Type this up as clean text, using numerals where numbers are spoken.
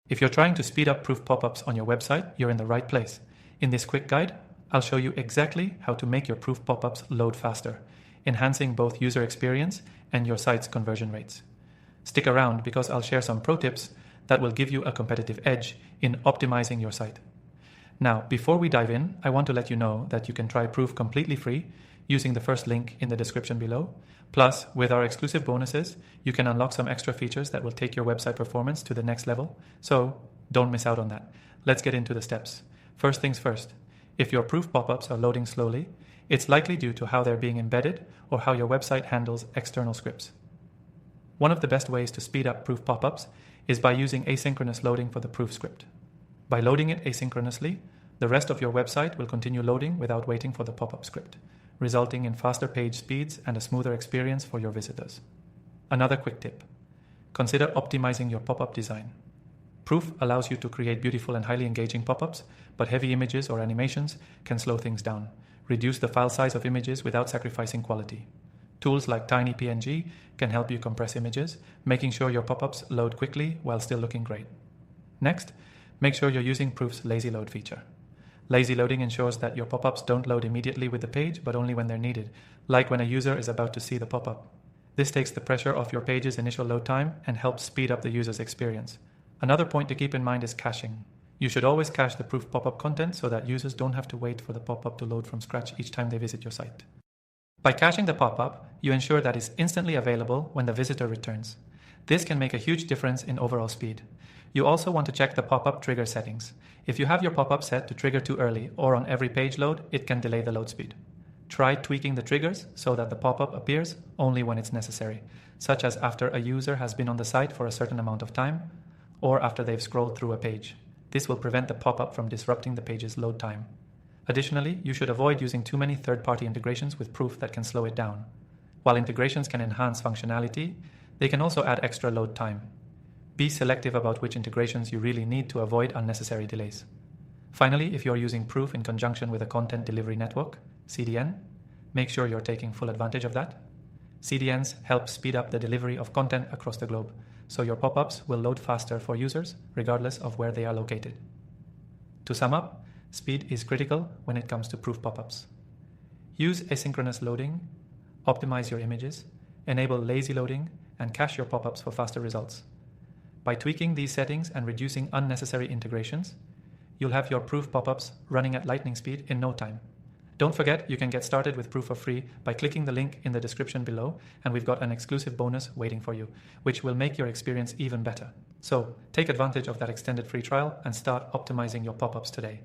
If you're trying to speed up proof pop-ups on your website, you're in the right place. In this quick guide, I'll show you exactly how to make your proof pop-ups load faster, enhancing both user experience and your site's conversion rates. Stick around because I'll share some pro tips that will give you a competitive edge in optimizing your site. Now, before we dive in, I want to let you know that you can try Proof completely free using the first link in the description below. Plus, with our exclusive bonuses, you can unlock some extra features that will take your website performance to the next level. So don't miss out on that. Let's get into the steps. First things first, if your Proof pop-ups are loading slowly, it's likely due to how they're being embedded or how your website handles external scripts. One of the best ways to speed up Proof pop-ups is by using asynchronous loading for the Proof script. By loading it asynchronously, the rest of your website will continue loading without waiting for the pop-up script, resulting in faster page speeds and a smoother experience for your visitors. Another quick tip: consider optimizing your pop-up design. Proof allows you to create beautiful and highly engaging pop-ups, but heavy images or animations can slow things down, reduce the file size of images without sacrificing quality. Tools like TinyPNG can help you compress images, making sure your pop-ups load quickly while still looking great. Next, make sure you're using Proof's lazy load feature. Lazy loading ensures that your pop-ups don't load immediately with the page, but only when they're needed, like when a user is about to see the pop-up. This takes the pressure off your page's initial load time and helps speed up the user's experience. Another point to keep in mind is caching. You should always cache the Proof pop-up content so that users don't have to wait for the pop-up to load from scratch each time they visit your site. By caching the pop-up, you ensure that it's instantly available when the visitor returns. This can make a huge difference in overall speed. You also want to check the pop-up trigger settings. If you have your pop-up set to trigger too early or on every page load, it can delay the load speed. Try tweaking the triggers so that the pop-up appears only when it's necessary, such as after a user has been on the site for a certain amount of time or after they've scrolled through a page. This will prevent the pop-up from disrupting the page's load time. Additionally, you should avoid using too many third-party integrations with Proof that can slow it down. While integrations can enhance functionality, they can also add extra load time. Be selective about which integrations you really need to avoid unnecessary delays. Finally, if you're using Proof in conjunction with a content delivery network, CDN, make sure you're taking full advantage of that. CDNs help speed up the delivery of content across the globe, so your pop-ups will load faster for users regardless of where they are located. To sum up, speed is critical when it comes to Proof pop-ups. Use asynchronous loading, optimize your images, enable lazy loading, and cache your pop-ups for faster results. By tweaking these settings and reducing unnecessary integrations, you'll have your Proof pop-ups running at lightning speed in no time. Don't forget, you can get started with Proof for free by clicking the link in the description below, and we've got an exclusive bonus waiting for you, which will make your experience even better. So take advantage of that extended free trial and start optimizing your pop-ups today.